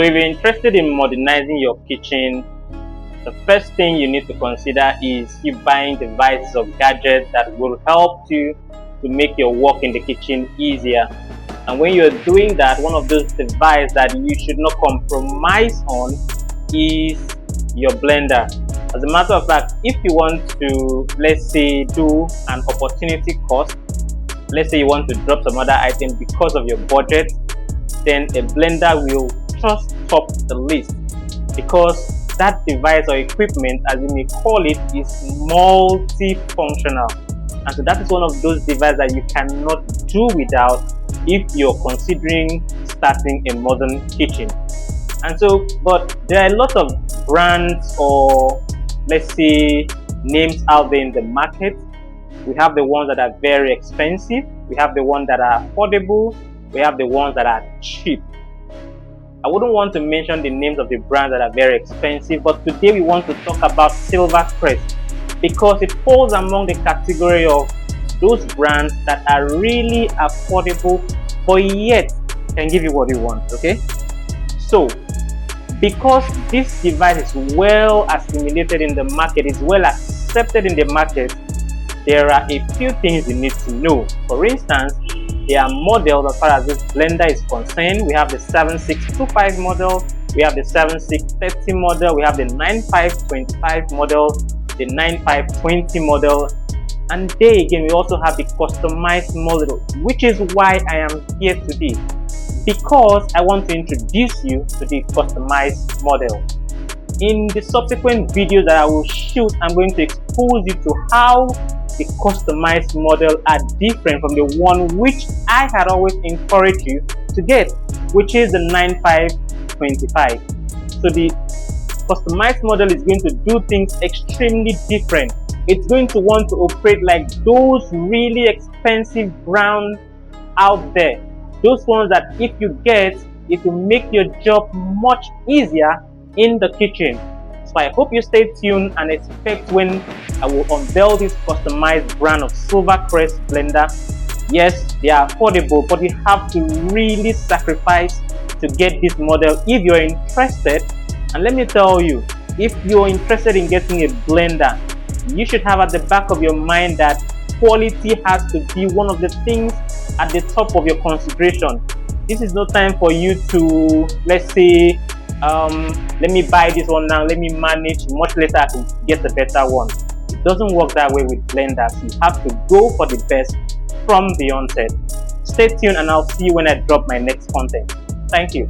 So if you're interested in modernizing your kitchen, the first thing you need to consider is you buying devices or gadgets that will help you to make your work in the kitchen easier. And when you're doing that, one of those devices that you should not compromise on is your blender. As a matter of fact, if you want to, let's say, do an opportunity cost, let's say you want to drop some other item because of your budget, then a blender will just top the list, because that device or equipment, as you may call it, is multifunctional. And so that is one of those devices that you cannot do without if you're considering starting a modern kitchen. And so, but there are a lot of brands, or let's say names out there in the market. We have the ones that are very expensive, we have the ones that are affordable, we have the ones that are cheap. I wouldn't want to mention the names of the brands that are very expensive, but today we want to talk about Crest, because it falls among the category of those brands that are really affordable but yet can give you what you want. Okay, so because this device is well assimilated in the market, is well accepted in the market, there are a few things you need to know. For instance, there are models as far as this blender is concerned. We have the 7625 model, we have the 7630 model, we have the 9525 model, the 9520 model, and there again we also have the customized model, which is why I am here today, because I want to introduce you to the customized model. In the subsequent videos that I will shoot, I'm going to expose you to how the customized model are different from the one which I had always encouraged you to get, which is the 9525. So the customized model is going to do things extremely different. It's going to want to operate like those really expensive brands out there, those ones that if you get, it will make your job much easier in the kitchen. So I hope you stay tuned and expect when I will unveil this customized brand of Crest blender. Yes, they are affordable, but you have to really sacrifice to get this model if you're interested. And let me tell you, if you're interested in getting a blender, you should have at the back of your mind that quality has to be one of the things at the top of your consideration. This is no time for you to, let's say, let me buy this one now, let me manage, much later I can get a better one. It doesn't work that way with blenders. You have to go for the best from the onset. Stay tuned and I'll see you when I drop my next content. Thank you.